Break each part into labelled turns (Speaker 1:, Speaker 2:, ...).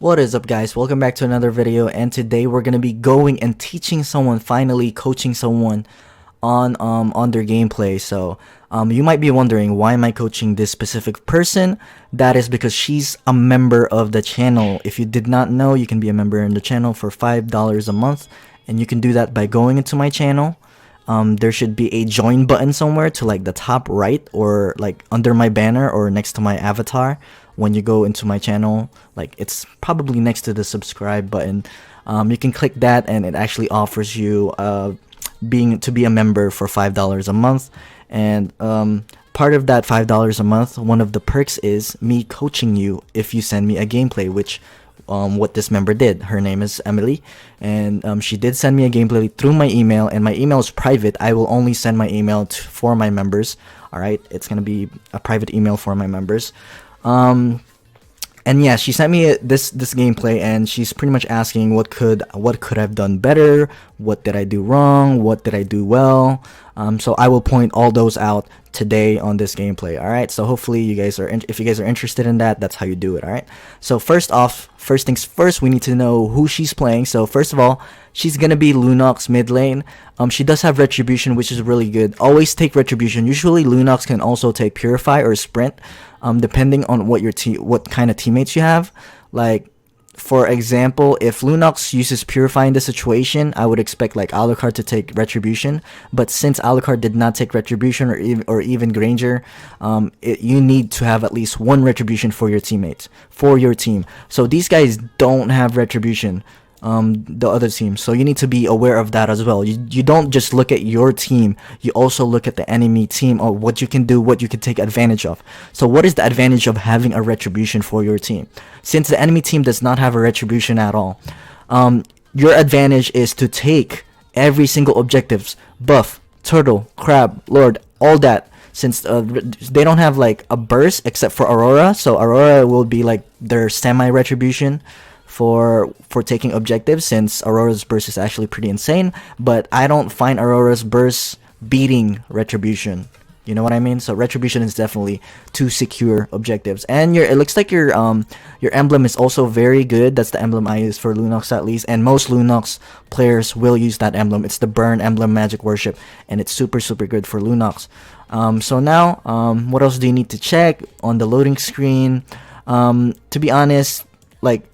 Speaker 1: What is up, guys? Welcome back to another video, and today we're gonna be going and teaching someone, finally coaching someone on their gameplay. So you might be wondering, why am I coaching this specific person? That is because she's a member of the channel. If you did not know, you can be a member in the channel for $5 a month, and you can do that by going into my channel. There should be a join button somewhere to like the top right, or like under my banner or next to my avatar. When you go into my channel, like it's probably next to the subscribe button. You can click that, and it actually offers you to be a member for $5 a month. And part of that $5 a month, one of the perks is me coaching you if you send me a gameplay, which what this member did. Her name is Emily, and she did send me a gameplay through my email, and my email is private. I will only send my email for my members. Alright, it's gonna be a private email for my members. And yeah, she sent me this gameplay, and she's pretty much asking what could I've done better, what did I do wrong, what did I do well. So I will point all those out today on this gameplay. All right, so hopefully you guys are if you guys are interested in that, that's how you do it. All right, so first things first, we need to know who she's playing. So first of all, she's gonna be Lunox mid lane. She does have Retribution, which is really good. Always take Retribution. Usually Lunox can also take Purify or Sprint, depending on what kind of teammates you have. Like, for example, if Lunox uses Purify in this situation, I would expect like Alucard to take Retribution. But since Alucard did not take Retribution, or even Granger, you need to have at least one Retribution for your teammates, for your team. So these guys don't have Retribution, the other team, so you need to be aware of that as well. You don't just look at your team, you also look at the enemy team, or what you can do, what you can take advantage of. So what is the advantage of having a Retribution for your team? Since the enemy team does not have a Retribution at all, your advantage is to take every single objectives, buff, turtle, crab, lord, all that. Since they don't have like a burst except for Aurora, so Aurora will be like their semi-retribution for taking objectives, since Aurora's burst is actually pretty insane. But I don't find Aurora's burst beating Retribution. You know what I mean? So Retribution is definitely to secure objectives. And it looks like your emblem is also very good. That's the emblem I use for Lunox at least, and most Lunox players will use that emblem. It's the Burn Emblem Magic Worship, and it's super good for Lunox. So now, what else do you need to check on the loading screen? To be honest, like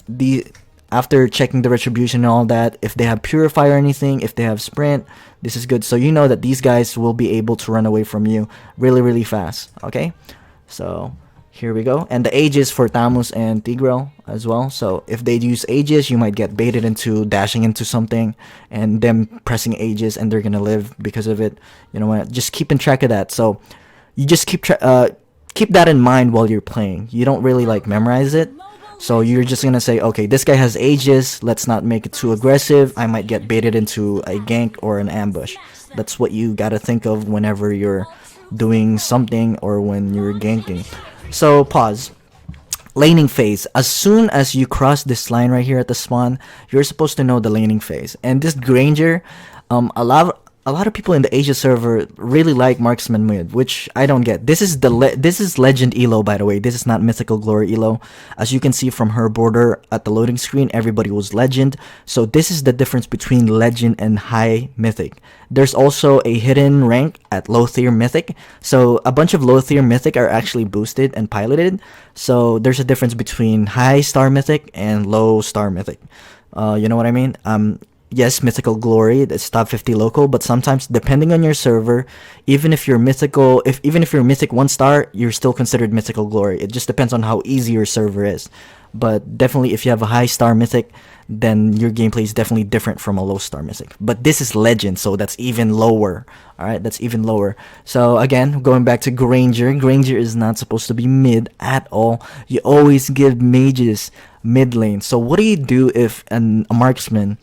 Speaker 1: after checking the Retribution and all that, if they have Purify or anything, if they have Sprint, this is good. So you know that these guys will be able to run away from you really fast. Okay, so here we go. And the Aegis for Tamus and Tigreal as well. So if they use Aegis, you might get baited into dashing into something and them pressing Aegis, and they're gonna live because of it. You know what? Just keeping track of that. So you just keep that in mind while you're playing. You don't really like memorize it. So you're just gonna say, okay, this guy has Aegis, let's not make it too aggressive. I might get baited into a gank or an ambush. That's what you gotta think of whenever you're doing something or when you're ganking. So pause. Laning phase. As soon as you cross this line right here at the spawn, you're supposed to know the laning phase. And this Granger, a lot of people in the Asia server really like marksman mid, which I don't get. This is legend elo, by the way. This is not mythical glory elo. As you can see from her border at the loading screen, everybody was legend. So this is the difference between legend and high mythic. There's also a hidden rank at low tier mythic. So a bunch of low tier mythic are actually boosted and piloted. So there's a difference between high star mythic and low star mythic. You know what I mean? Yes, mythical glory, it's top 50 local, but sometimes depending on your server, even if you're mythic 1 star, you're still considered mythical glory. It just depends on how easy your server is. But definitely if you have a high star mythic, then your gameplay is definitely different from a low star mythic. But this is legend, so that's even lower. Alright, that's even lower. So again, going back to Granger, Granger is not supposed to be mid at all. You always give mages mid lane. So what do you do if a marksman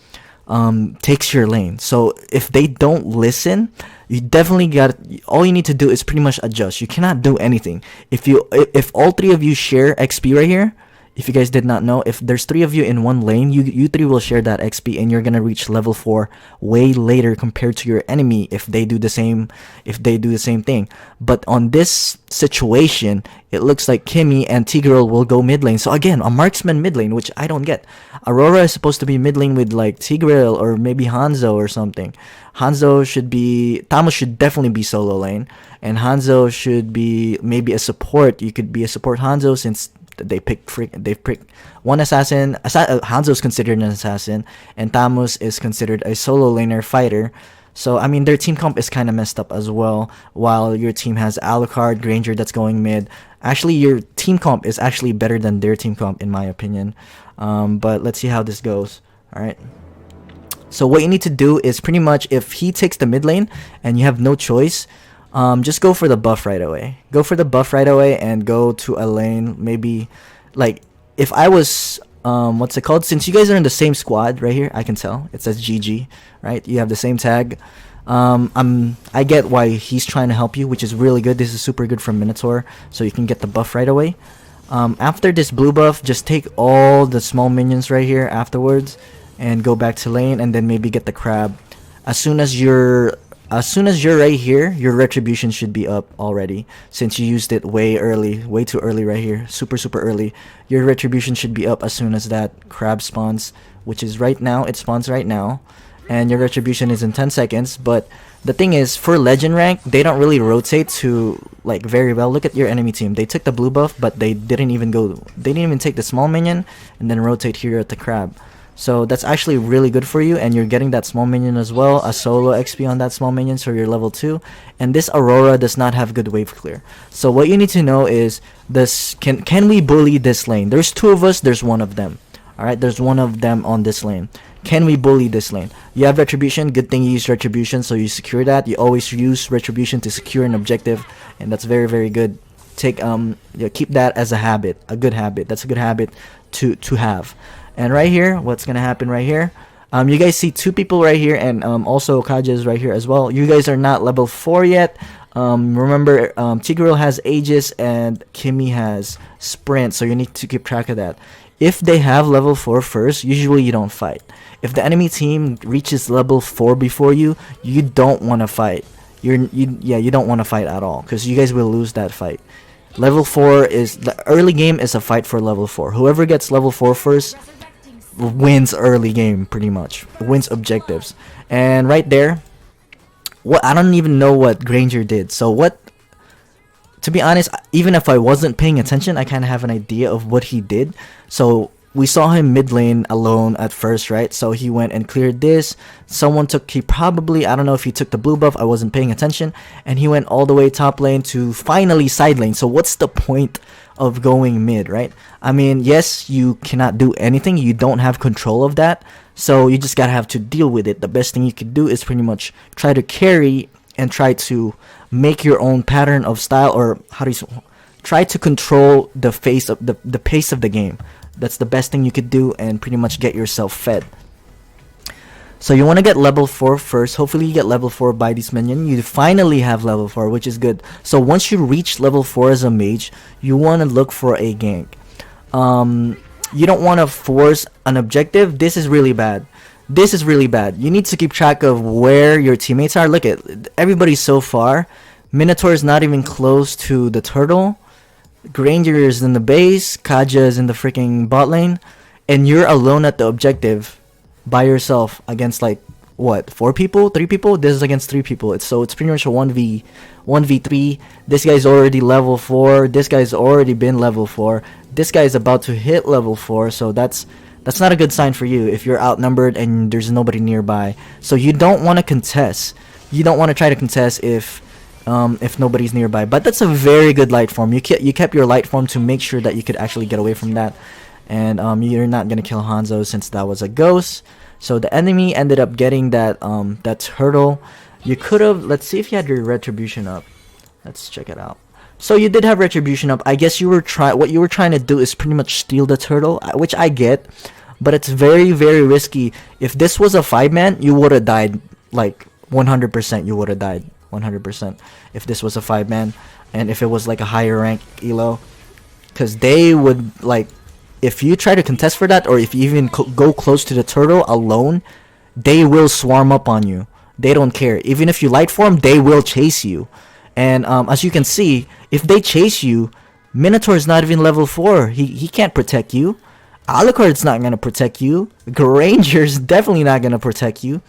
Speaker 1: takes your lane? So if they don't listen, you definitely all you need to do is pretty much adjust. You cannot do anything. If all three of you share XP right here, If you guys did not know, if there's 3 of you in one lane, you 3 will share that XP, and you're gonna reach level 4 way later compared to your enemy if they do the same thing. But on this situation, it looks like Kimmy and T-Girl will go mid lane. So again, a marksman mid lane, which I don't get. Aurora is supposed to be mid lane with like T-Girl or maybe Hanzo or something. Tamos should definitely be solo lane, and Hanzo should be maybe a support. You could be a support Hanzo, since they picked one assassin. Hanzo is considered an assassin, and Tamos is considered a solo laner fighter. So I mean, their team comp is kind of messed up as well. While your team has Alucard, Granger that's going mid. Actually, your team comp is actually better than their team comp in my opinion. But let's see how this goes. All right. So what you need to do is pretty much, if he takes the mid lane and you have no choice, just go for the buff right away. Go for the buff right away and go to a lane. Maybe, like, if I was, what's it called? Since you guys are in the same squad right here, I can tell. It says GG, right? You have the same tag. I get why he's trying to help you, which is really good. This is super good for Minotaur, so you can get the buff right away. After this blue buff, just take all the small minions right here afterwards and go back to lane, and then maybe get the crab. As soon as you're right here, your retribution should be up already, since you used it way too early right here, super early. Your retribution should be up as soon as that crab spawns, which is right now. It spawns right now, and your retribution is in 10 seconds. But the thing is, for legend rank, they don't really rotate to like very well. Look at your enemy team. They took the blue buff, but they didn't even take the small minion and then rotate here at the crab. So that's actually really good for you, and you're getting that small minion as well, a solo XP on that small minion, so you're level 2. And this Aurora does not have good wave clear. So what you need to know is, this can we bully this lane? There's 2 of us, there's 1 of them. Alright, there's 1 of them on this lane. Can we bully this lane? You have retribution, good thing you use retribution, so you secure that. You always use retribution to secure an objective, and that's very good. Keep that as a habit, a good habit. That's a good habit to have. And right here, what's gonna happen right here? You guys see 2 people right here, and also Kaja is right here as well. You guys are not level 4 yet. Remember, Tigreal has Aegis and Kimmy has Sprint, so you need to keep track of that. If they have level 4 first, usually you don't fight. If the enemy team reaches level 4 before you, you don't want to fight. You don't want to fight at all, because you guys will lose that fight. Level 4 is the early game is a fight for level 4. Whoever gets level 4 first wins early game, pretty much wins objectives. And right there, I don't even know what Granger did. So to be honest, even if I wasn't paying attention, I kind of have an idea of what he did. So we saw him mid lane alone at first, right? So he went and cleared this. He probably, I don't know if he took the blue buff, I wasn't paying attention, and he went all the way top lane to finally side lane. So what's the point of going mid, right? I mean, yes, you cannot do anything. You don't have control of that, so you just gotta have to deal with it. The best thing you could do is pretty much try to carry and try to make your own pattern of style, or try to control the pace of the game. That's the best thing you could do, and pretty much get yourself fed. So you want to get level 4 first. Hopefully you get level 4 by this minion. You finally have level 4, which is good. So once you reach level 4 as a mage, you want to look for a gank. You don't want to force an objective. This is really bad. You need to keep track of where your teammates are. Look at everybody so far. Minotaur is not even close to the turtle. Granger is in the base. Kaja is in the freaking bot lane. And you're alone at the objective by yourself against like what, 4 people, 3 people? This is against 3 people. It's pretty much a 1v3. This guy's already level 4. This guy's already been level 4. This guy's about to hit level 4. So that's not a good sign for you if you're outnumbered and there's nobody nearby. So you don't want to contest. You don't want to try to contest if nobody's nearby. But that's a very good light form. You kept your light form to make sure that you could actually get away from that. And you're not gonna kill Hanzo since that was a ghost. So the enemy ended up getting that turtle. You could have, let's see if you had your retribution up. Let's check it out. So you did have retribution up. I guess what you were trying to do is pretty much steal the turtle, which I get, but it's very risky. If this was a 5-man, you would have died like 100%. You would have died 100% if this was a 5-man, and if it was like a higher rank elo, because they would like if you try to contest for that, or if you even go close to the turtle alone, they will swarm up on you. They don't care. Even if you light form, they will chase you. And as you can see, if they chase you, Minotaur is not even level 4. He can't protect you. Alucard's not gonna protect you. Granger's definitely not gonna protect you.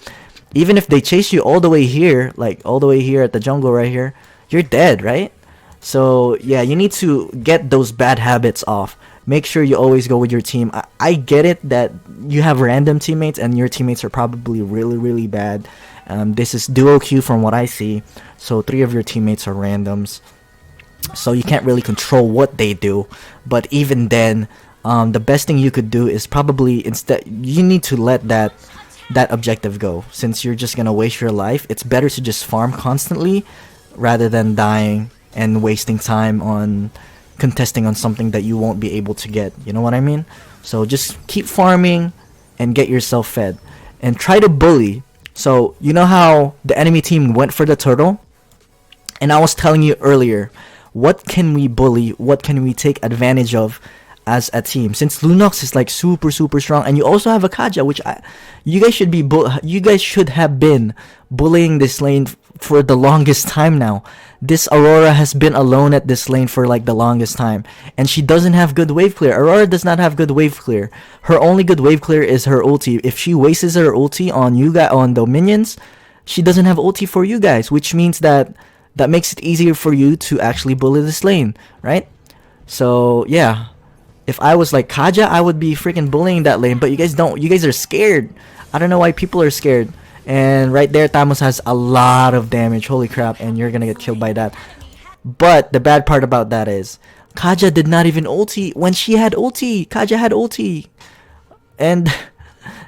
Speaker 1: Even if they chase you all the way here, like all the way here at the jungle right here, you're dead, right? So yeah, you need to get those bad habits off. Make sure you always go with your team. I get it that you have random teammates and your teammates are probably really, really bad. This is duo queue from what I see. So 3 of your teammates are randoms. So you can't really control what they do. But even then, the best thing you could do is probably instead, you need to let that objective go. Since you're just gonna waste your life, it's better to just farm constantly rather than dying and wasting time on contesting on something that you won't be able to get. You know what I mean? So just keep farming and get yourself fed and try to bully. So you know how the enemy team went for the turtle, and I was telling you earlier, what can we bully, what can we take advantage of as a team, since Lunox is like super strong, and you also have a Kaja, which you guys should have been bullying this lane for the longest time now. This Aurora has been alone at this lane for like the longest time, and she doesn't have good wave clear. Aurora does not have good wave clear. Her only good wave clear is her ulti. If she wastes her ulti on you guys, on the minions, she doesn't have ulti for you guys, which means that makes it easier for you to actually bully this lane, right? So yeah, if I was like Kaja, I would be freaking bullying that lane, but you guys don't. You guys are scared. I don't know why people are scared. And right there, Thanos has a lot of damage. Holy crap, and you're gonna get killed by that. But the bad part about that is, Kaja did not even ulti when she had ulti. Kaja had ulti. And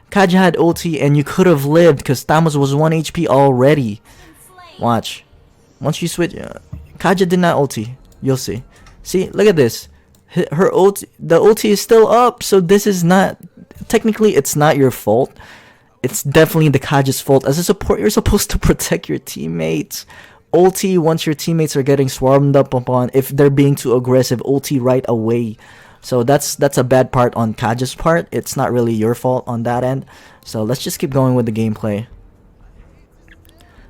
Speaker 1: Kaja had ulti, and you could have lived because Thanos was 1 HP already. Watch. Once you switch, Kaja did not ulti. You'll see. See, look at this. Her ulti, the ulti is still up, so this is not, technically it's not your fault. It's definitely the Kaja's fault. As a support, you're supposed to protect your teammates. Ulti once your teammates are getting swarmed up upon, if they're being too aggressive, ulti right away. So that's a bad part on Kaja's part. It's not really your fault on that end. So let's just keep going with the gameplay.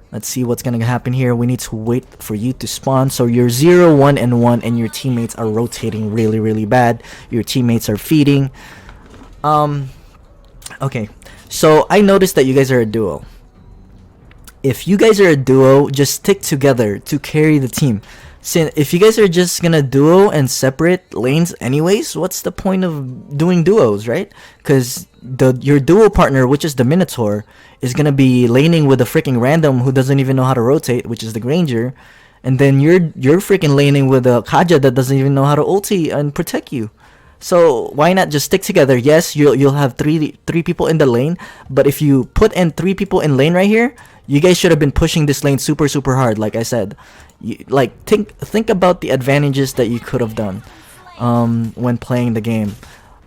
Speaker 1: Let's see what's gonna happen here. We need to wait for you to spawn. So you're 0, 1, and 1, and your teammates are rotating really bad. Your teammates are feeding. Okay. So I noticed that you guys are a duo. If you guys are a duo, just stick together to carry the team. Since if you guys are just gonna duo and separate lanes anyways, what's the point of doing duos, right? Because your duo partner, which is the Minotaur, is gonna be laning with a freaking random who doesn't even know how to rotate, which is the Granger, and then you're freaking laning with a Kaja that doesn't even know how to ulti and protect you. So why not just stick together? Yes, you'll have three people in the lane, but if you put in 3 people in lane right here, you guys should have been pushing this lane super hard. Like I said, think about the advantages that you could have done when playing the game.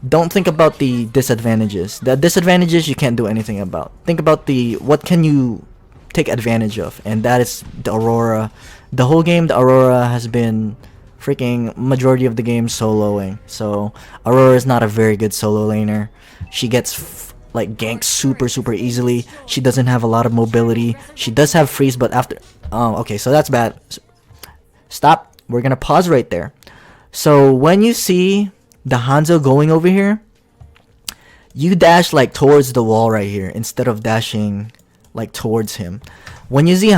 Speaker 1: Don't think about the disadvantages. The disadvantages you can't do anything about. Think about what can you take advantage of, and that is the Aurora. The whole game, the Aurora has been freaking majority of the game soloing. So Aurora is not a very good solo laner. She gets like ganked super easily. She doesn't have a lot of mobility. She does have freeze, but after okay, so that's bad. Stop. We're gonna pause right there. So when you see the Hanzo going over here, you dash like towards the wall right here instead of dashing like towards him. When you see a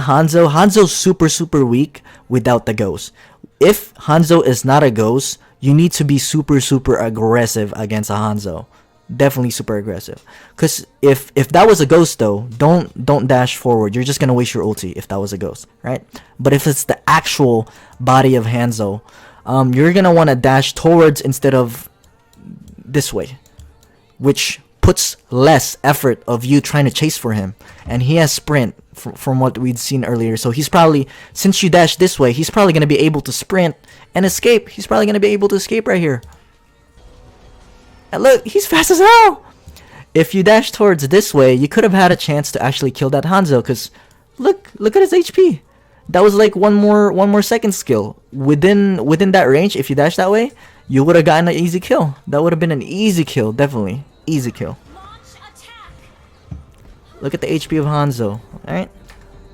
Speaker 1: Hanzo's super weak without the ghost. If Hanzo is not a ghost, you need to be super aggressive against a Hanzo. Definitely super aggressive. Cause if that was a ghost though, don't dash forward. You're just gonna waste your ulti if that was a ghost, right? But if it's the actual body of Hanzo, you're gonna wanna dash towards instead of this way, which puts less effort of you trying to chase for him. And he has sprint from what we'd seen earlier. So he's probably, since you dash this way, he's probably gonna be able to sprint and escape. He's probably gonna be able to escape right here. And look, he's fast as hell. If you dash towards this way, you could have had a chance to actually kill that Hanzo. Cause look at his HP. That was like one more second skill within that range. If you dash that way, you would have gotten an easy kill. That would have been an easy kill, definitely. Easy kill. Look at the HP of Hanzo, alright?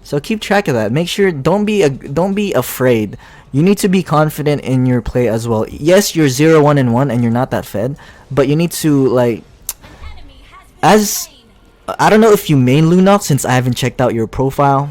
Speaker 1: So keep track of that. Make sure don't be afraid. You need to be confident in your play as well. Yes, you're 0-1 and 1 and you're not that fed, but you need to like as I don't know if you main Lunox since I haven't checked out your profile.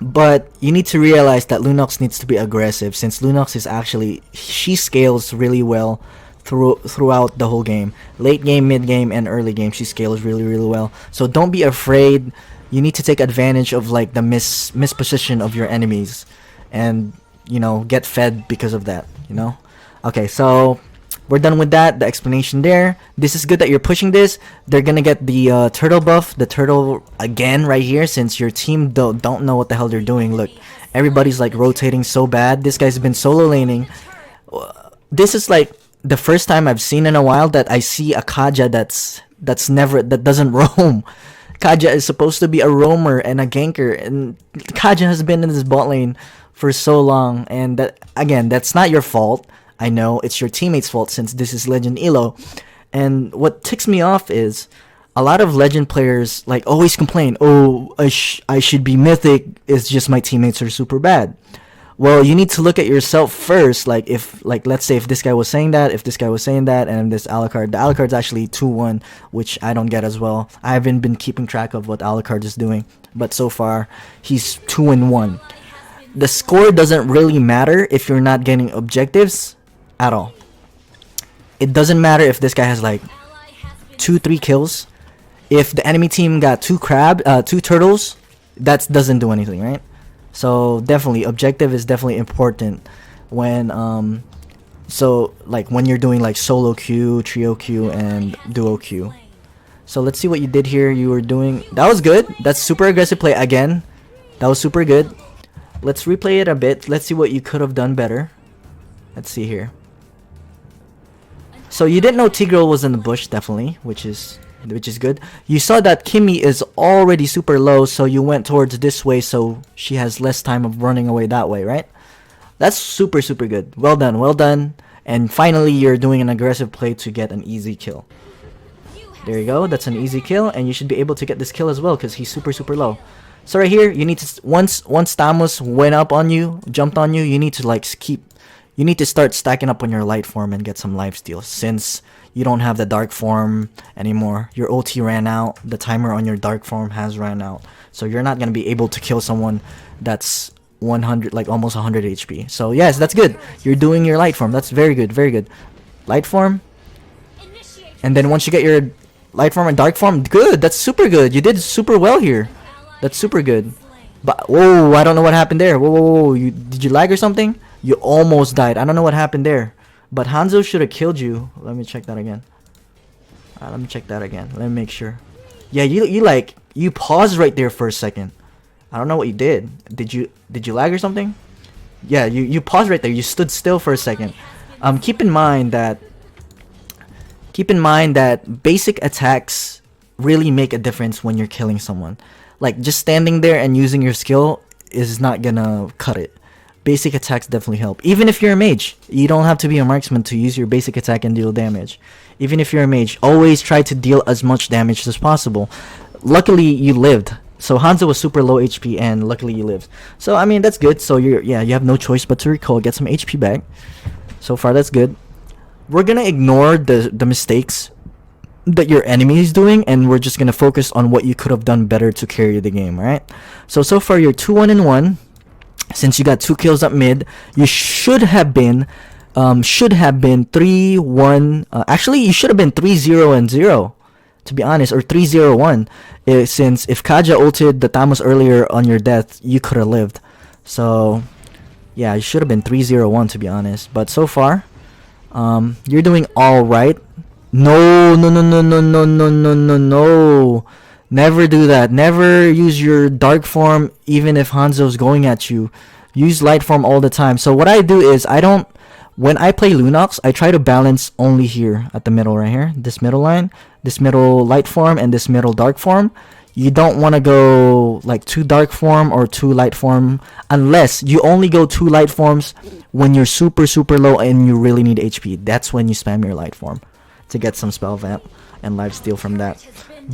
Speaker 1: But you need to realize that Lunox needs to be aggressive since Lunox is actually she scales really well throughout the whole game. Late game, mid game, and early game she scales really well. So don't be afraid. You need to take advantage of like the misposition of your enemies and you know get fed because of that, you know. Okay, so we're done with that, the explanation there. This is good that you're pushing this. They're gonna get the turtle buff, the turtle again right here since your team don't know what the hell they're doing. Look, everybody's like rotating so bad. This guy's been solo laning. This is like the first time I've seen in a while that I see a Kaja that doesn't roam. Kaja is supposed to be a roamer and a ganker, and Kaja has been in this bot lane for so long, and that again, that's not your fault. I know it's your teammates' fault since this is Legend Elo. And what ticks me off is a lot of Legend players like always complain, oh, I should be mythic, it's just my teammates are super bad. Well, you need to look at yourself first. Like if let's say if this guy was saying that, and this Alucard, the Alucard's actually 2-1, which I don't get as well. I haven't been keeping track of what Alucard is doing, but so far he's 2-1. The score doesn't really matter if you're not getting objectives at all. It doesn't matter if this guy has like 2-3 kills. If the enemy team got 2 turtles, that doesn't do anything, right? So definitely objective is definitely important when so like when you're doing like solo queue, trio queue, and duo queue. So let's see what you did here. You were doing that was good. That's super aggressive play again. That was super good. Let's replay it a bit. Let's see what you could have done better. Let's see here. So you didn't know Tigreal was in the bush, definitely, which is good. You saw that Kimmy is already super low, so you went towards this way so she has less time of running away that way, right? That's super good. Well done, well done. And finally, you're doing an aggressive play to get an easy kill. There you go. That's an easy kill, and you should be able to get this kill as well because he's super low. So right here, you need to once Thamus went up on you, jumped on you, you need to like you need to start stacking up on your light form and get some lifesteal since you don't have the dark form anymore. Your ulti ran out. The timer on your dark form has ran out. So you're not going to be able to kill someone that's 100, like almost 100 HP. So yes, that's good. You're doing your light form. That's very good, very good. Light form. And then once you get your light form and dark form, good. That's super good. You did super well here. That's super good. But whoa, I don't know what happened there. Whoa. Did you lag or something? You almost died. I don't know what happened there. But Hanzo should have killed you. Let me check that again. Let me check that again. Let me make sure. Yeah, you paused right there for a second. I don't know what you did. Did you lag or something? Yeah, you paused right there. You stood still for a second. Keep in mind that basic attacks really make a difference when you're killing someone. Like just standing there and using your skill is not gonna cut it. Basic attacks definitely help. Even if you're a mage, you don't have to be a marksman to use your basic attack and deal damage. Even if you're a mage, always try to deal as much damage as possible. Luckily, you lived. So Hanzo was super low HP, and luckily you lived. So I mean that's good. So you have no choice but to recall, get some HP back. So far that's good. We're gonna ignore the mistakes that your enemy is doing, and we're just gonna focus on what you could have done better to carry the game. All right. So far you're 2-1-1. Since you got 2 kills up mid, you should have been 3-1. Actually, you should have been 3-0-0, to be honest, or 3-0-1. Since if Kaja ulted the Thamus earlier on your death, you could have lived. So yeah, you should have been 3-0-1 to be honest. But so far, you're doing all right. No. Never do that. Never use your dark form even if Hanzo's going at you. Use light form all the time. So what I do is when I play Lunox, I try to balance only here at the middle right here. This middle line, this middle light form, and this middle dark form. you don't want to go like too dark form or too light form, unless you only go two light forms when you're super low and you really need HP. That's when you spam your light form to get some spell vamp and lifesteal from that.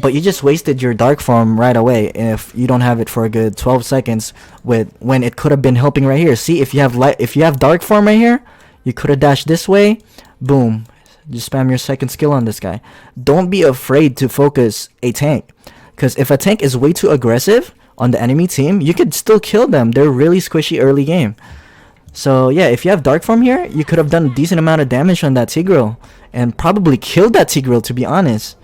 Speaker 1: But you just wasted your dark form right away if you don't have it for a good 12 seconds with when it could have been helping right here. See, if you have dark form right here, you could have dashed this way, boom, just spam your second skill on this guy. Don't be afraid to focus a tank, because if a tank is way too aggressive on the enemy team, you could still kill them. They're really squishy early game. So yeah, if you have dark form here, you could have done a decent amount of damage on that Tigreal and probably killed that Tigreal, to be honest.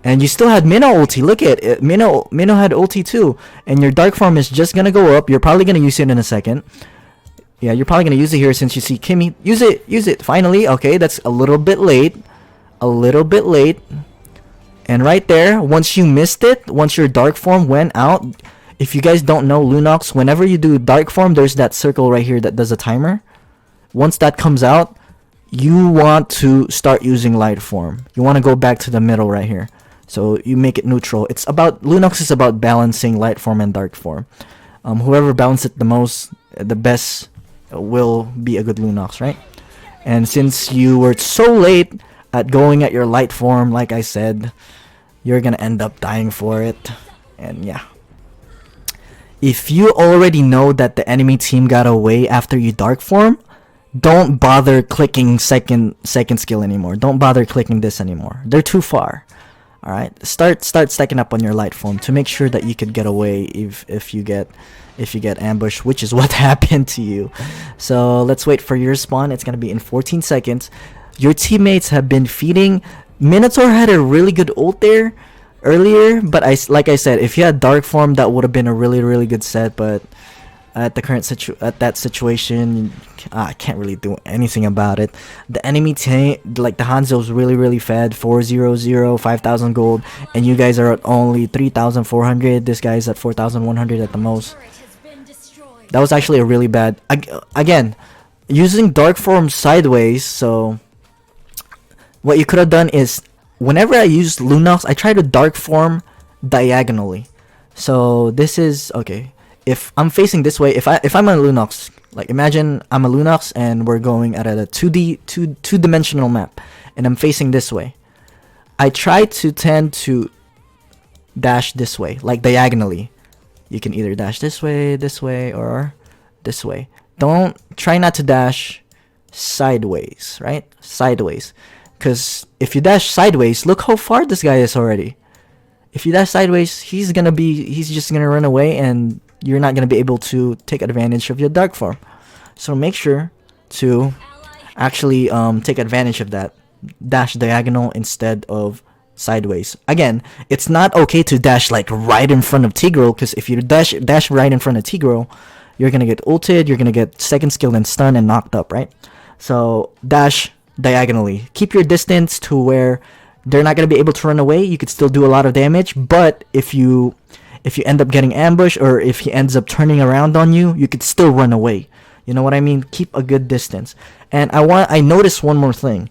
Speaker 1: And you still had Minnow ulti. Look at it. Minnow had ulti too. And your dark form is just gonna go up. You're probably gonna use it in a second. Yeah, you're probably gonna use it here since you see Kimmy. Use it. Finally. Okay, that's a little bit late. And right there, once you missed it, once your dark form went out, if you guys don't know Lunox, whenever you do dark form, there's that circle right here that does a timer. Once that comes out, you want to start using light form. You want to go back to the middle right here. So you make it neutral. Lunox is about balancing light form and dark form. Whoever balances it the most, the best will be a good Lunox, right? And since you were so late at going at your light form, like I said, you're gonna end up dying for it. And yeah, if you already know that the enemy team got away after you dark form, don't bother clicking second skill anymore. Don't bother clicking this anymore. They're too far. All right, start stacking up on your light form to make sure that you could get away if you get ambushed, which is what happened to you. So let's wait for your spawn. It's gonna be in 14 seconds. Your teammates have been feeding. Minotaur had a really good ult there earlier, but like I said, if you had dark form, that would have been a really good set. But at the current situation, I can't really do anything about it. The enemy team, like the Hanzo's really fed 400, 5,000 gold, and you guys are at only 3,400. This guy's at 4,100 at the most. That was actually a really bad. Again, using dark form sideways. So what you could have done is, whenever I used Lunox, I try to dark form diagonally. So this is okay. If I'm facing this way, if I'm a Lunox, like imagine I'm a Lunox and we're going at a 2D2-dimensional map, and I'm facing this way, I try to tend to dash this way, like diagonally. You can either dash this way, or this way. Don't try not to dash sideways, right? Sideways, because if you dash sideways, look how far this guy is already. If you dash sideways, he's just gonna run away, and you're not going to be able to take advantage of your dark form. So make sure to actually take advantage of that. Dash diagonal instead of sideways. Again, it's not okay to dash like right in front of Tigreal, because if you dash right in front of Tigreal, you're going to get ulted, you're going to get second skill and stun and knocked up, right? So dash diagonally. Keep your distance to where they're not going to be able to run away. You could still do a lot of damage, but if you end up getting ambushed, or if he ends up turning around on you, you could still run away. You know what I mean? Keep a good distance. And I noticed one more thing.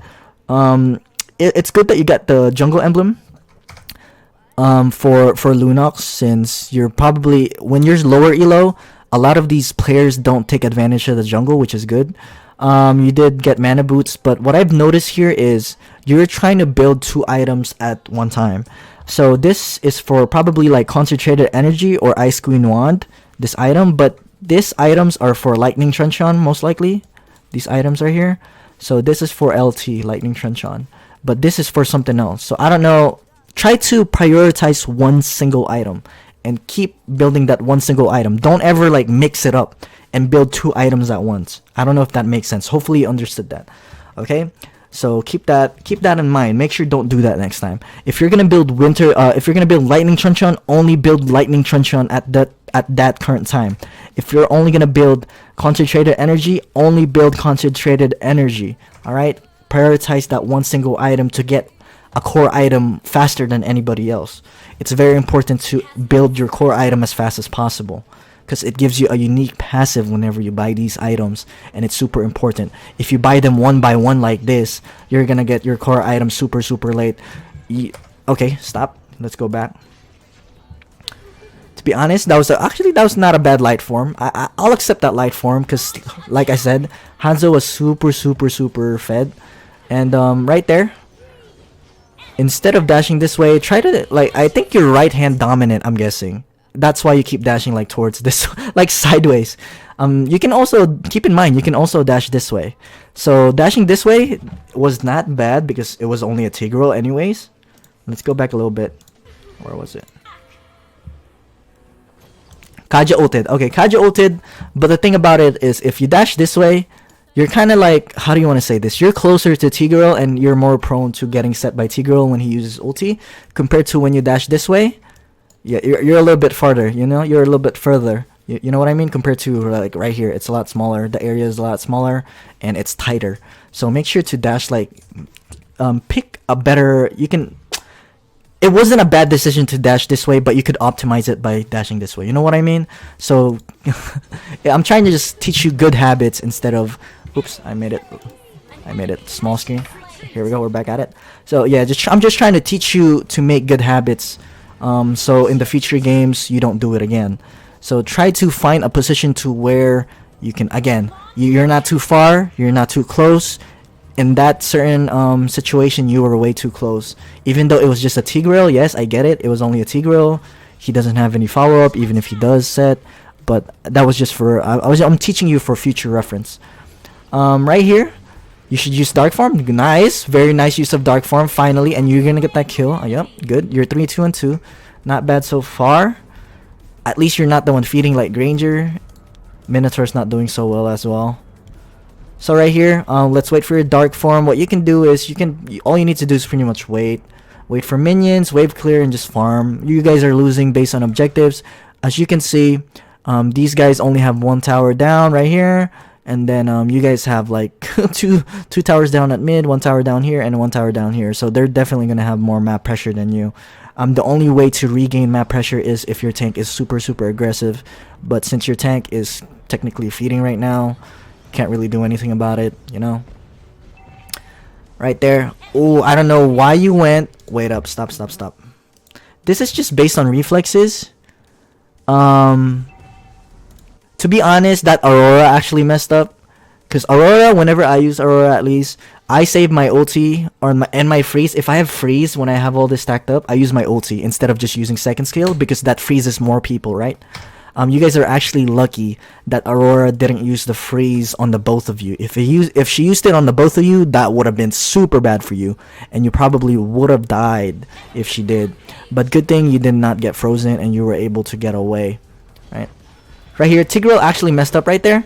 Speaker 1: It's good that you got the jungle emblem for Lunox, since you're probably, when you're lower elo, a lot of these players don't take advantage of the jungle, which is good. You did get mana boots, but what I've noticed here is you're trying to build 2 items at one time. So this is for probably like concentrated energy or ice queen wand, this item, but these items are for lightning truncheon, most likely. These items are here. So this is for LT, lightning truncheon, but this is for something else. So I don't know. Try to prioritize one single item and keep building that one single item. Don't ever like mix it up and build 2 items at once. I don't know if that makes sense. Hopefully you understood that. Okay, so keep that in mind. Make sure don't do that next time. If you're gonna build lightning truncheon, only build lightning truncheon at that current time. If you're only gonna build concentrated energy, only build concentrated energy. All right, prioritize that one single item to get a core item faster than anybody else. It's very important to build your core item as fast as possible, because it gives you a unique passive whenever you buy these items, and it's super important. If you buy them one by one like this, you're gonna get your core item super late. Okay, stop. Let's go back. To be honest, actually that was not a bad light form. I'll accept that light form because, like I said, Hanzo was super fed, and right there, instead of dashing this way, try to like, I think you're right hand dominant. I'm guessing that's why you keep dashing like towards this, like sideways. You can also keep in mind you can also dash this way. So dashing this way was not bad because it was only a Tigreal anyways. Let's go back a little bit. Where was it? Kaja ulted. Okay, Kaja ulted, but the thing about it is if you dash this way, you're kind of like, how do you want to say this? You're closer to Tigreal and you're more prone to getting set by Tigreal when he uses ulti compared to when you dash this way. Yeah, you're a little bit farther, you know? You're a little bit further. You know what I mean? Compared to like right here, it's a lot smaller. The area is a lot smaller and it's tighter. So make sure to dash like pick a better, you can, it wasn't a bad decision to dash this way, but you could optimize it by dashing this way. You know what I mean? So yeah, I'm trying to just teach you good habits instead of, oops, I made it small screen. Here we go, we're back at it. So yeah, I'm just trying to teach you to make good habits, so in the future games you don't do it again. So try to find a position to where you can, again, you're not too far, you're not too close. In that certain situation, you were way too close. Even though it was just a Tigreal, yes, I get it. It was only a Tigreal. He doesn't have any follow-up, even if he does set. But that was just for, I'm teaching you for future reference. Right here, you should use Dark Form. Nice, very nice use of Dark Form, finally. And you're gonna get that kill. Yep, good. You're 3, 2, and 2. Not bad so far. At least you're not the one feeding like Granger. Minotaur's not doing so well as well. So right here, let's wait for your Dark Form. What you can do is all you need to do is pretty much wait for minions, wave clear, and just farm. You guys are losing based on objectives. As you can see, these guys only have 1 tower down right here, and then you guys have like two towers down at mid, 1 tower down here, and 1 tower down here. So they're definitely gonna have more map pressure than you. The only way to regain map pressure is if your tank is super aggressive. But since your tank is technically feeding right now, can't really do anything about it, you know. Right there. Oh, I don't know why you went. Wait up. Stop. This is just based on reflexes. To be honest, that Aurora actually messed up. Because Aurora, whenever I use Aurora, at least, I save my ulti and my freeze. If I have freeze when I have all this stacked up, I use my ulti instead of just using second skill because that freezes more people, right? You guys are actually lucky that Aurora didn't use the freeze on the both of you. If she used it on the both of you, that would have been super bad for you, and you probably would have died if she did. But good thing you did not get frozen and you were able to get away. Right here, Tigreal actually messed up right there,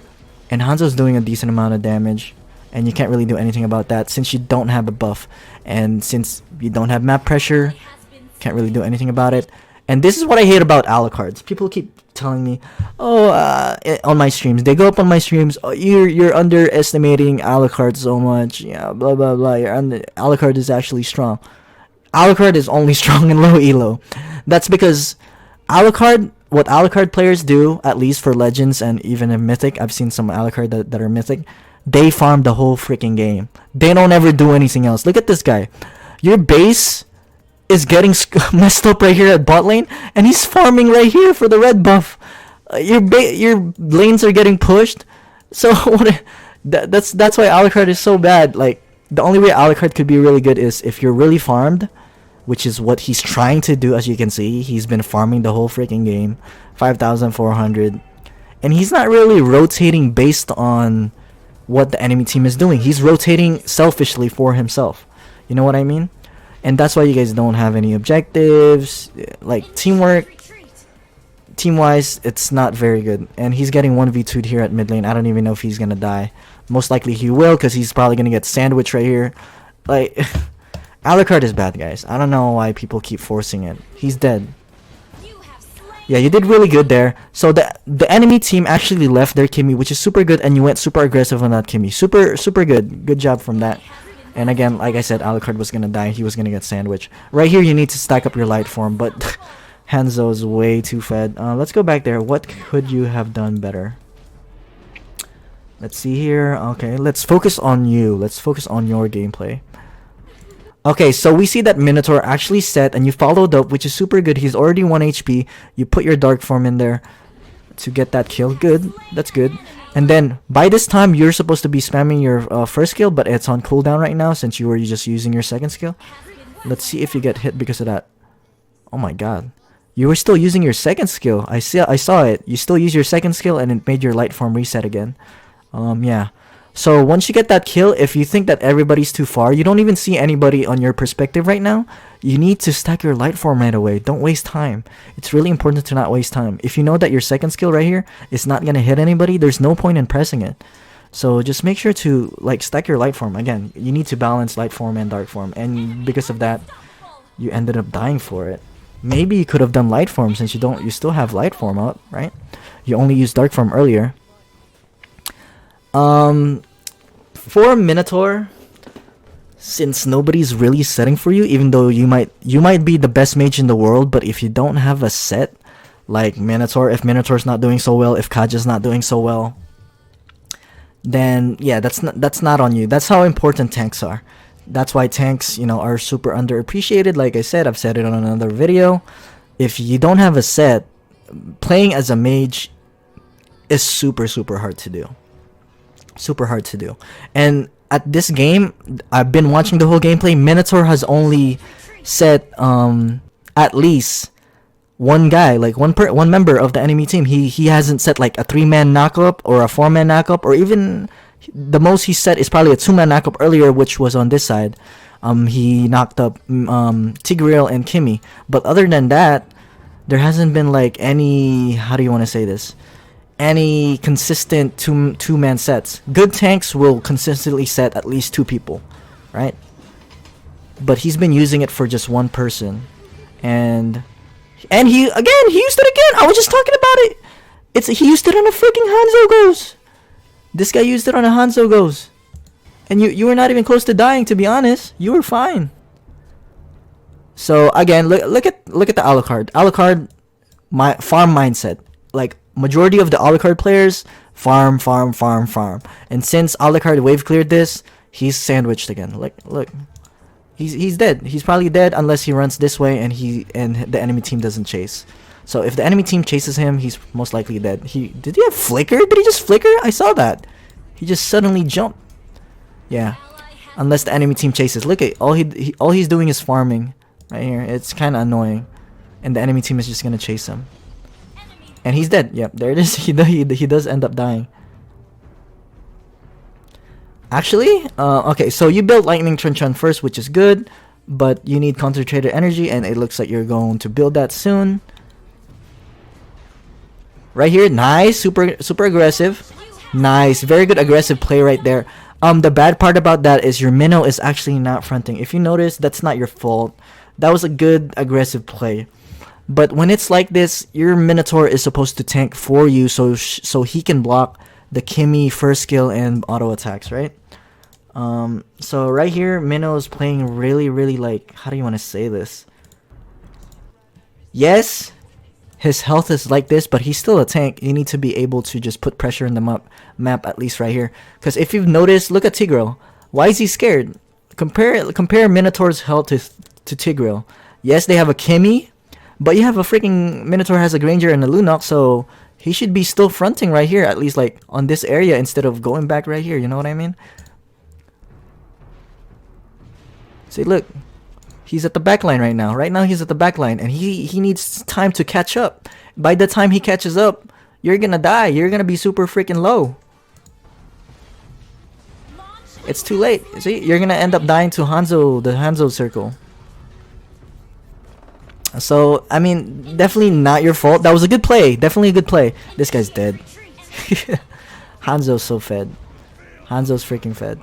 Speaker 1: and Hanzo's doing a decent amount of damage, and you can't really do anything about that since you don't have a buff, and since you don't have map pressure, can't really do anything about it. And this is what I hate about Alucards. People keep telling me, oh, on my streams, they go up on my streams, oh, you're underestimating Alucard so much, yeah, blah blah blah. Alucard is actually strong. Alucard is only strong in low elo. That's because Alucard, what Alucard players do, at least for Legends and even in Mythic, I've seen some Alucard that are Mythic, they farm the whole freaking game. They don't ever do anything else. Look at this guy. Your base is getting messed up right here at bot lane, and he's farming right here for the red buff. Your lanes are getting pushed. So that's why Alucard is so bad. Like, the only way Alucard could be really good is if you're really farmed, which is what he's trying to do. As you can see, he's been farming the whole freaking game, 5,400, and he's not really rotating based on what the enemy team is doing. He's rotating selfishly for himself. You know what I mean? And that's why you guys don't have any objectives. Like, team-wise, it's not very good. And he's getting 1v2'd here at mid lane. I don't even know if he's gonna die. Most likely he will, because he's probably gonna get sandwiched right here. Like, Alucard is bad, guys. I don't know why people keep forcing it. He's dead. Yeah, you did really good there. So the enemy team actually left their Kimmy, which is super good, and you went super aggressive on that Kimmy. Super good. Good job from that. And again, like I said, Alucard was gonna die. He was gonna get sandwiched. Right here, you need to stack up your light form, but Hanzo's way too fed. Let's go back there. What could you have done better? Let's see here. Okay, let's focus on you. Let's focus on your gameplay. Okay, so we see that Minotaur actually set, and you followed up, which is super good. He's already 1 HP. You put your Dark Form in there to get that kill. Good, that's good. And then by this time, you're supposed to be spamming your first skill, but it's on cooldown right now since you were just using your second skill. Let's see if you get hit because of that. Oh my god. You were still using your second skill. I saw it. You still use your second skill and it made your light form reset again. Yeah. So once you get that kill, if you think that everybody's too far, you don't even see anybody on your perspective right now, you need to stack your light form right away. Don't waste time. It's really important to not waste time. If you know that your second skill right here is not going to hit anybody, there's no point in pressing it. So just make sure to like stack your light form. Again, you need to balance light form and dark form. And because of that, you ended up dying for it. Maybe you could have done light form since you still have light form up, right? You only used dark form earlier. For Minotaur, since nobody's really setting for you, even though you might be the best mage in the world, but if you don't have a set like Minotaur, if Minotaur's not doing so well, if Kaja's not doing so well, then yeah, that's not on you. That's how important tanks are. That's why tanks, are super underappreciated. Like I said, I've said it on another video. If you don't have a set, playing as a mage is super hard to do. Super hard to do. And at this game, I've been watching the whole gameplay. Minotaur has only set at least one guy, like one member of the enemy team. He hasn't set like a 3-man knockup or a 4-man knockup, or even the most he set is probably a 2-man knockup earlier, which was on this side. He knocked up Tigreal and Kimmy. But other than that, there hasn't been like any, how do you want to say this? Any consistent two-man sets. Good tanks will consistently set at least 2 people, right? But he's been using it for just one person, and he used it again. I was just talking about it. He used it on a freaking Hanzo Goes. This guy used it on a Hanzo Goes, and you were not even close to dying. To be honest, you were fine. So again, look at the Alucard. Alucard, my farm mindset. Like majority of the Alucard players farm, and since Alucard wave cleared this, he's sandwiched again. Look, he's dead. He's probably dead unless he runs this way and the enemy team doesn't chase. So if the enemy team chases him, he's most likely dead. Did he have flicker? Did he just flicker? I saw that. He just suddenly jumped. Yeah, unless the enemy team chases. Look at all he's doing is farming right here. It's kind of annoying, and the enemy team is just gonna chase him. And he's dead. Yep, there it is. He does end up dying. Actually, okay, so you built Lightning Chun first, which is good, but you need concentrated energy, and it looks like you're going to build that soon. Right here, nice, super aggressive. Nice, very good aggressive play right there. The bad part about that is your minnow is actually not fronting. If you notice, that's not your fault. That was a good aggressive play. But when it's like this, your Minotaur is supposed to tank for you, so he can block the Kimmy first skill and auto attacks, right? So right here, Minnow is playing really like, how do you want to say this? Yes, his health is like this, but he's still a tank. You need to be able to just put pressure in the map at least right here. Because if you've noticed, look at Tigreal. Why is he scared? Compare Minotaur's health to Tigreal. Yes, they have a Kimmy, but you have a freaking Minotaur has a Granger and a Lunox, so he should be still fronting right here, at least like on this area instead of going back right here. You know what I mean? See, look, he's at the back line right now. Right now he's at the back line, and he needs time to catch up. By the time he catches up, you're gonna die. You're gonna be super freaking low. It's too late. See, you're gonna end up dying to Hanzo, the Hanzo circle. So, I mean, definitely not your fault. That was a good play. Definitely a good play. This guy's dead. Hanzo's so fed. Hanzo's freaking fed.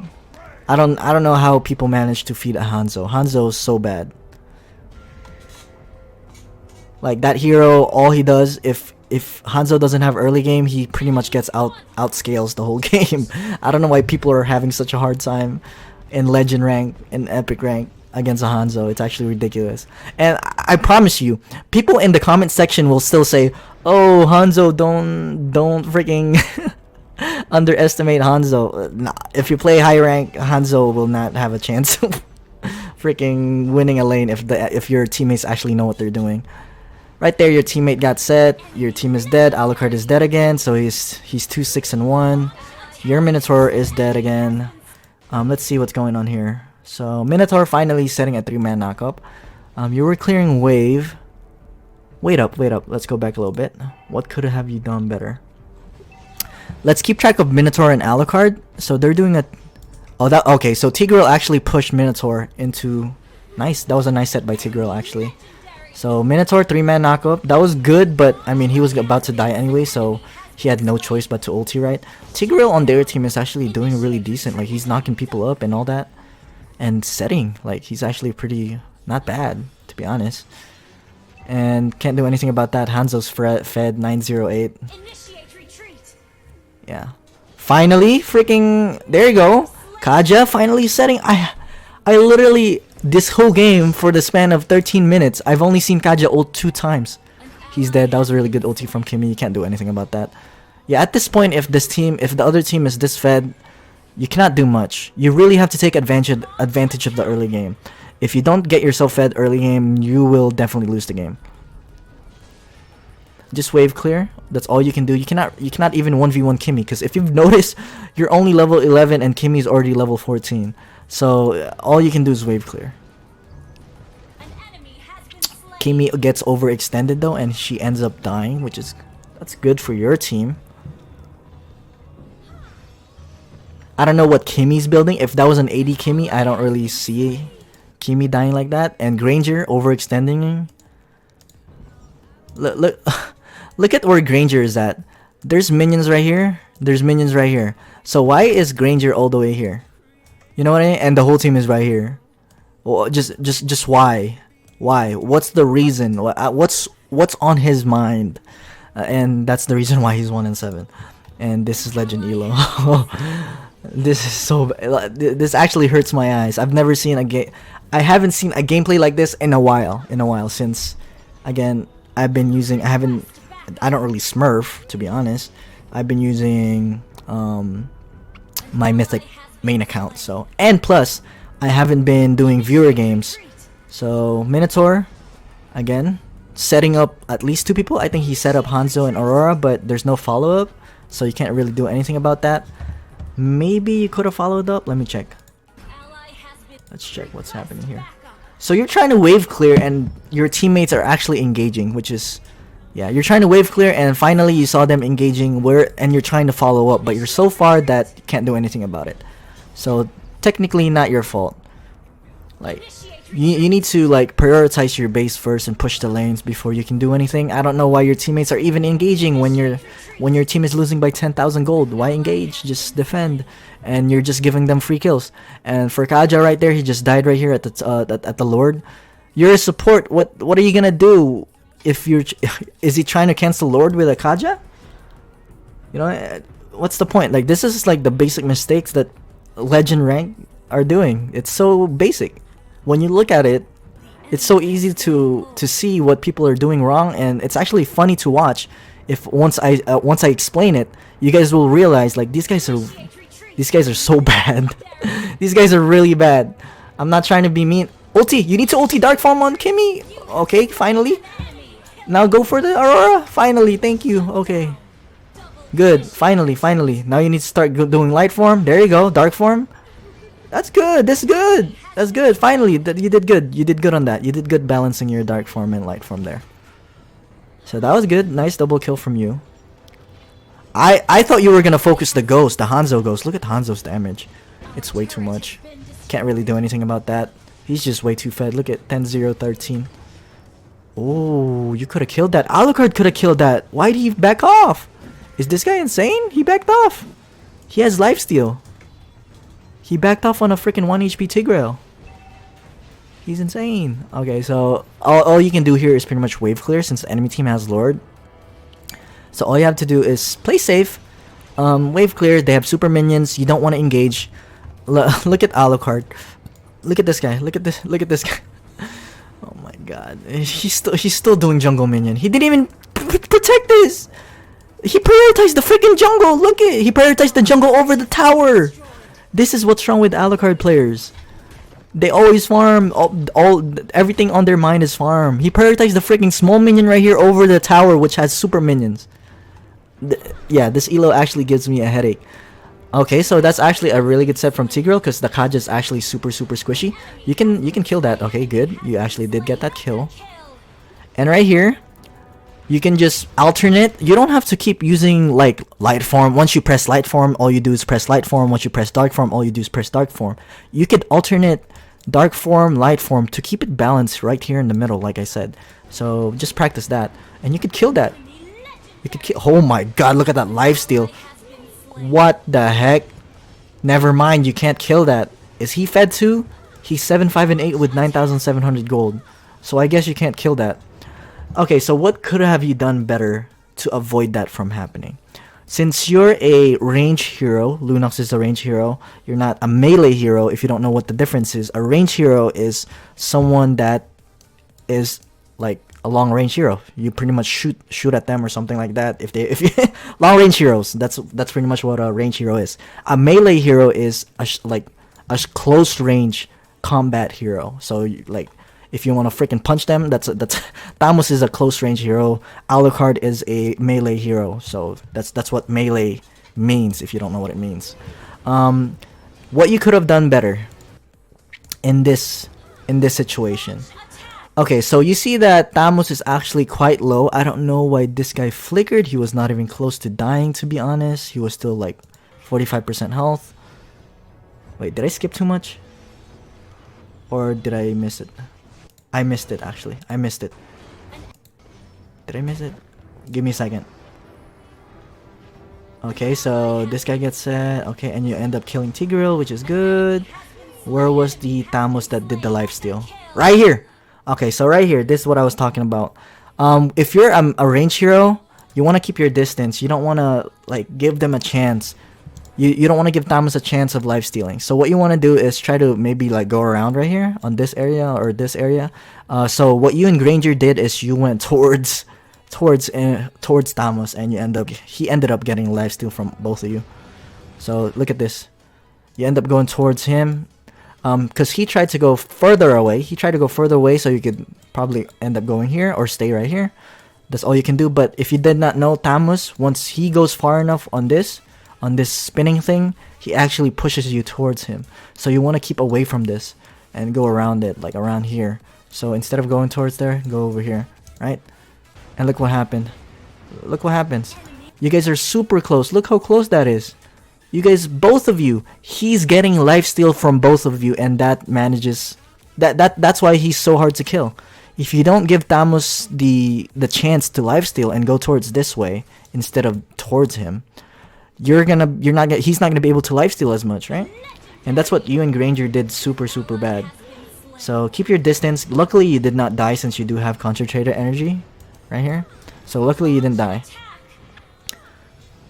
Speaker 1: I don't know how people manage to feed a Hanzo. Hanzo's so bad. Like that hero, all he does, if Hanzo doesn't have early game, he pretty much gets outscales the whole game. I don't know why people are having such a hard time in legend rank, in epic rank, against a Hanzo. It's actually ridiculous. And I promise you, people in the comment section will still say, "Oh, Hanzo, don't freaking underestimate Hanzo." Nah, if you play high rank, Hanzo will not have a chance freaking winning a lane if your teammates actually know what they're doing. Right there, your teammate got set. Your team is dead. Alucard is dead again, so he's 2-6-1. Your Minotaur is dead again. Let's see what's going on here. So Minotaur finally setting a 3-man knockup. You were clearing wave. Wait up. Let's go back a little bit. What could have you done better? Let's keep track of Minotaur and Alucard. So they're doing a... Okay, so Tigreal actually pushed Minotaur into... Nice. That was a nice set by Tigreal, actually. So Minotaur 3-man knockup. That was good, but I mean, he was about to die anyway, so he had no choice but to ulti, right? Tigreal on their team is actually doing really decent. Like, he's knocking people up and all that. And setting. Like, he's actually pretty... Not bad, to be honest. And can't do anything about that. Hanzo's fed 908. Yeah. Finally, freaking... There you go. Kaja finally setting. I literally... This whole game, for the span of 13 minutes, I've only seen Kaja ult 2 times. He's dead. That was a really good ulti from Kimmy. You can't do anything about that. Yeah, at this point, if the other team is this fed, you cannot do much. You really have to take advantage of the early game. If you don't get yourself fed early game, you will definitely lose the game. Just wave clear. That's all you can do. You cannot even 1v1 Kimmy, because if you've noticed, you're only level 11 and Kimmy's already level 14. So all you can do is wave clear. Kimmy gets overextended though, and she ends up dying, that's good for your team. I don't know what Kimmy's building. If that was an AD Kimmy, I don't really see Kimmy dying like that. And Granger overextending. Look at where Granger is at. There's minions right here. There's minions right here. So why is Granger all the way here? You know what I mean? And the whole team is right here. Well, just why? Why? What's the reason? What's on his mind? And that's the reason why he's 1-7. And this is Legend Elo. This is so... This actually hurts my eyes. I've never seen a game... I haven't seen a gameplay like this in a while. Since, again, I've been using... I don't really smurf, to be honest. I've been using my Mythic main account, so... And plus, I haven't been doing viewer games. So, Minotaur, again, setting up at least 2 people. I think he set up Hanzo and Aurora, but there's no follow-up, so you can't really do anything about that. Maybe you could have followed up. Let me check. Let's check what's happening here. So you're trying to wave clear and your teammates are actually engaging, which is... Yeah, you're trying to wave clear and finally you saw them engaging and you're trying to follow up, but you're so far that you can't do anything about it. So, technically not your fault. Like, you need to like prioritize your base first and push the lanes before you can do anything. I don't know why your teammates are even engaging when your team is losing by 10,000 gold. Why engage? Just defend, and you're just giving them free kills. And for Kaja right there, he just died right here at the Lord. You're a support. What are you gonna do if you're? Is he trying to cancel Lord with a Kaja? You know, what's the point? Like, this is like the basic mistakes that Legend rank are doing. It's so basic. When you look at it, it's so easy to see what people are doing wrong, and it's actually funny to watch. If once I explain it, you guys will realize like these guys are so bad. These guys are really bad. I'm not trying to be mean. Ulti, you need to ulti dark form on Kimmy. Okay, finally. Now go for the Aurora. Finally, thank you. Okay, good. Finally. Now you need to start doing light form. There you go, dark form. That's good. That's good. That's good. Finally, you did good. You did good on that. You did good balancing your dark form and light form there. So that was good. Nice double kill from you. I thought you were gonna focus the ghost, the Hanzo ghost. Look at Hanzo's damage. It's way too much. Can't really do anything about that. He's just way too fed. Look at 10-0-13. Oh, you could have killed that. Alucard could have killed that. Why did he back off? Is this guy insane? He backed off. He has lifesteal. He backed off on a freaking 1 HP Tigreal. He's insane. Okay, so all you can do here is pretty much wave clear since the enemy team has Lord. So all you have to do is play safe, wave clear. They have super minions. You don't want to engage. Look at Alucard. Look at this guy. Look at this guy. Oh my god. He's still doing jungle minion. He didn't even protect this. He prioritized the freaking jungle. Look at he prioritized the jungle over the tower. This is what's wrong with Alucard players. They always farm. Everything on their mind is farm. He prioritized the freaking small minion right here over the tower, which has super minions. Yeah, this elo actually gives me a headache. Okay, so that's actually a really good set from Tigreal because the Kaja is actually super squishy. You can kill that. Okay, good. You actually did get that kill. And right here, you can just alternate. You don't have to keep using like light form. Once you press light form, all you do is press light form. Once you press dark form, all you do is press dark form. You could alternate dark form, light form to keep it balanced right here in the middle, like I said. So just practice that, and you could kill that. You could kill. Oh my God! Look at that lifesteal. What the heck? Never mind. You can't kill that. Is he fed too? He's 7, 5, and 8 with 9,700 gold. So I guess you can't kill that. Okay, so what could have you done better to avoid that from happening? Since you're a range hero, Lunox is a range hero, you're not a melee hero. If you don't know what the difference is, a range hero is someone that is like a long range hero. You pretty much shoot at them or something like that. If you long range heroes, that's pretty much what a range hero is. A melee hero is like a close range combat hero. So like, if you want to freaking punch them, that's Thamos is a close range hero. Alucard is a melee hero. So that's what melee means. If you don't know what it means, what you could have done better in this situation. Okay, so you see that Thamos is actually quite low. I don't know why this guy flickered. He was not even close to dying, to be honest. He was still like 45% health. Wait, did I skip too much? Or did I miss it? I missed it, actually. I missed it. Did I miss it? Give me a second. Okay, so this guy gets set. Okay, and you end up killing Tigreal, which is good. Where was the Thamos that did the lifesteal? Right here! Okay, so right here, this is what I was talking about. If you're a range hero, you want to keep your distance. You don't want to like give them a chance. You don't want to give Thamos a chance of life stealing. So what you want to do is try to maybe like go around right here on this area or this area. So what you and Granger did is you went towards Thamos, and he ended up getting life steal from both of you. So look at this. You end up going towards him. Because he tried to go further away. He tried to go further away, so you could probably end up going here or stay right here. That's all you can do. But if you did not know, Thamos, once he goes far enough on this spinning thing, he actually pushes you towards him. So you want to keep away from this and go around it, like around here. So instead of going towards there, go over here, right? And look what happened. Look what happens. You guys are super close. Look how close that is. You guys, both of you, he's getting lifesteal from both of you, and that manages. That's why he's so hard to kill. If you don't give Thamos the chance to lifesteal and go towards this way instead of towards him, he's not gonna be able to lifesteal as much, right? And that's what you and Granger did super bad. So keep your distance. Luckily, you did not die since you do have concentrated energy, right here. So luckily, you didn't die.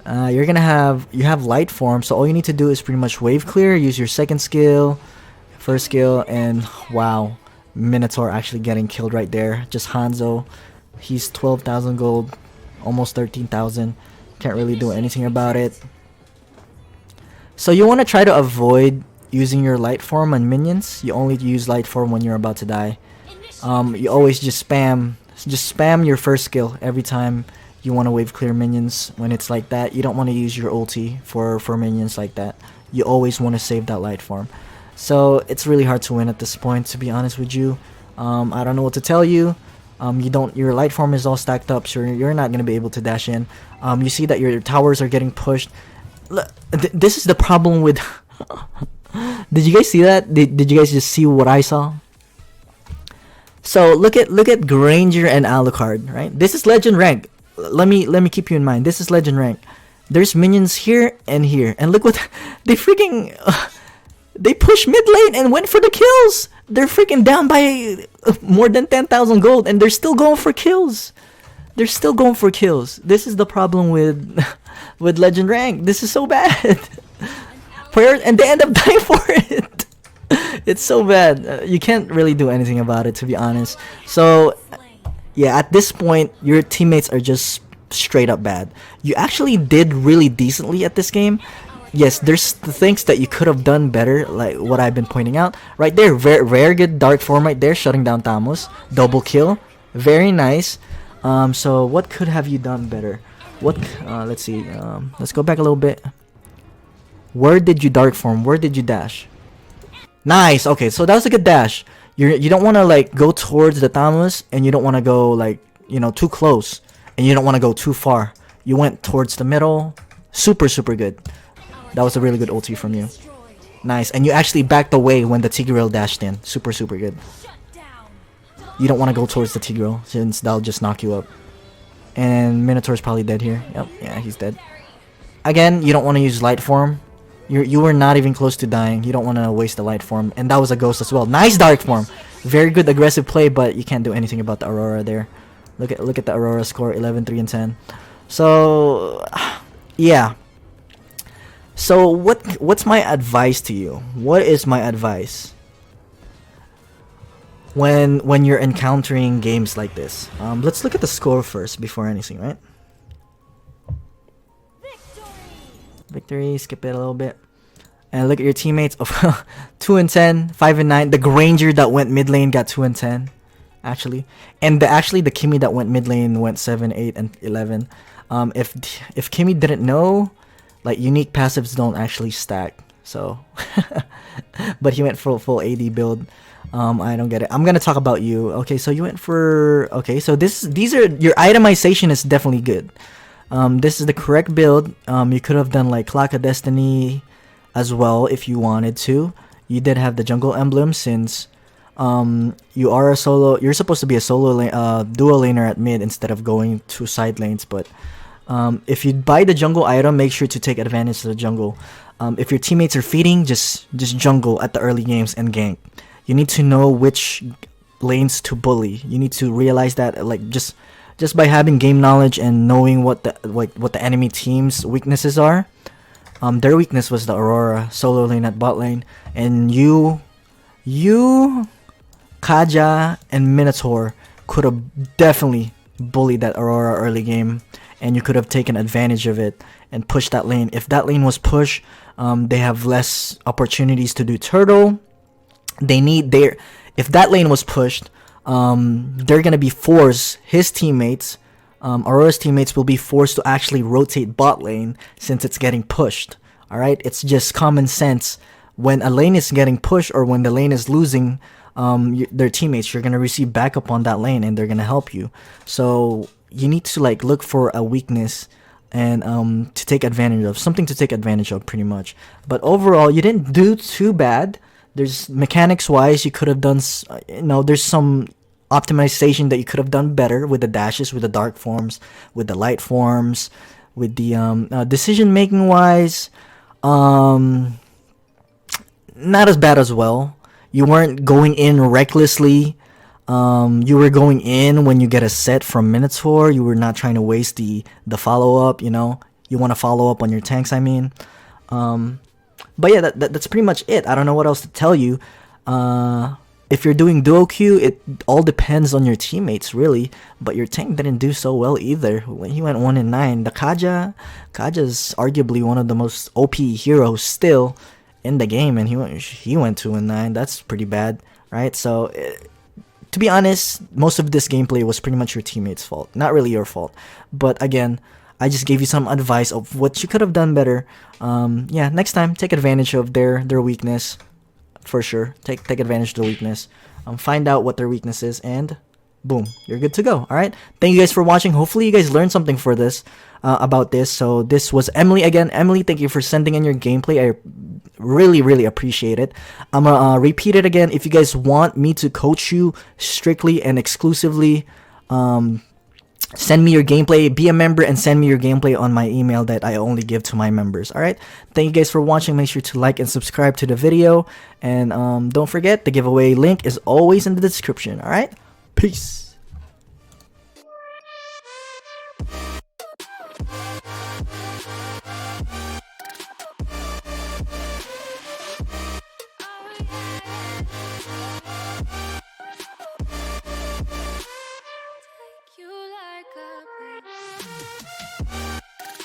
Speaker 1: You have light form, so all you need to do is pretty much wave clear, use your second skill, first skill, and wow, Minotaur actually getting killed right there. Just Hanzo, he's 12,000 gold, almost 13,000. Can't really do anything about it. So you want to try to avoid using your light form on minions. You only use light form when you're about to die. You always just spam your first skill every time you want to wave clear minions. When it's like that, you don't want to use your ulti for minions like that. You always want to save that light form. So it's really hard to win at this point, to be honest with you. I don't know what to tell you. Your light form is all stacked up, so you're not gonna be able to dash in. You see that your towers are getting pushed. This is the problem with. Did you guys see that? Did you guys just see what I saw? So look at Granger and Alucard, right? This is legend rank. Let me keep you in mind. This is legend rank. There's minions here and here, and look what they freaking they pushed mid lane and went for the kills. They're freaking down by more than 10,000 gold, and they're still going for kills. They're still going for kills. This is the problem with legend rank. This is so bad. And they end up dying for it. It's so bad. You can't really do anything about it, to be honest. So yeah, at this point, your teammates are just straight up bad. You actually did really decently at this game. yes, there's the things that you could have done better, like what I've been pointing out right there. Very good dark form right there, shutting down Tamos. Double kill, very nice. So what could have you done better? What? Let's see. Let's go back a little bit. Where did you dark form? Where did you dash? Nice. Okay, so that was a good dash. You don't want to like go towards the Tamos, and you don't want to go like too close, and you don't want to go too far. You went towards the middle. Super good. That was a really good ulti from you. Nice, and you actually backed away when the Tigreal dashed in. Super good. You don't want to go towards the Tigreal since that'll just knock you up. And Minotaur's probably dead here. Yep, yeah, he's dead. Again, you don't want to use light form. You were not even close to dying. You don't want to waste the light form. And that was a ghost as well. Nice dark form. Very good aggressive play, but you can't do anything about the Aurora there. Look at the Aurora score, 11, 3, and 10. So yeah. So what's my advice to you? What is my advice when you're encountering games like this? Let's look at the score first before anything, right? Victory, skip it a little bit. And look at your teammates of 2 and 10, 5 and 9. The Granger that went mid lane got 2 and 10, actually. And the Kimi that went mid lane went 7, 8, and 11. If Kimi didn't know, like unique passives don't actually stack. So, but he went for full AD build. I don't get it. I'm gonna talk about you. Okay, so you went for so these are your itemization is definitely good. This is the correct build. You could have done like Clock of Destiny as well if you wanted to. You did have the jungle emblem since you are a solo. You're supposed to be a solo dual laner at mid instead of going to side lanes. But if you buy the jungle item, make sure to take advantage of the jungle. If your teammates are feeding, just jungle at the early games and gank. You need to know which lanes to bully. You need to realize that like just by having game knowledge and knowing what the enemy team's weaknesses are. Their weakness was the Aurora solo lane at bot lane, and you, Kaja, and Minotaur could have definitely bullied that Aurora early game, and you could have taken advantage of it and pushed that lane. If that lane was pushed, they have less opportunities to do turtle. If that lane was pushed, they're gonna be forced. His teammates, Aurora's teammates, will be forced to actually rotate bot lane since it's getting pushed. All right, it's just common sense. When a lane is getting pushed or when the lane is losing, their teammates, you're gonna receive backup on that lane and they're gonna help you. So you need to like look for a weakness and to take advantage of something to take advantage of, pretty much. But overall, you didn't do too bad. There's mechanics wise, you could have done, there's some optimization that you could have done better with the dashes, with the dark forms, with the light forms, with the decision making wise, not as bad as well. You weren't going in recklessly. You were going in when you get a set from Minotaur. You were not trying to waste the follow up. You want to follow up on your tanks, I mean. But yeah, that's pretty much it. I don't know what else to tell you. If you're doing duo queue, it all depends on your teammates, really. But your tank didn't do so well either. When he went 1 and 9, the Kaja's arguably one of the most OP heroes still in the game, and he went 2 and 9. That's pretty bad, right? So, to be honest, most of this gameplay was pretty much your teammates' fault, not really your fault. But again, I just gave you some advice of what you could have done better. Yeah, next time, take advantage of their weakness. For sure, take advantage of the weakness. Find out what their weakness is, and boom, you're good to go. All right, thank you guys for watching. Hopefully you guys learned something for this about this. So this was Emily again. Emily, thank you for sending in your gameplay. I really appreciate it. I'm gonna repeat it again. If you guys want me to coach you strictly and exclusively, send me your gameplay, be a member, and send me your gameplay on my email that I only give to my members. Alright, thank you guys for watching. Make sure to like and subscribe to the video, and don't forget, the giveaway link is always in the description. Alright, peace.
Speaker 2: You like a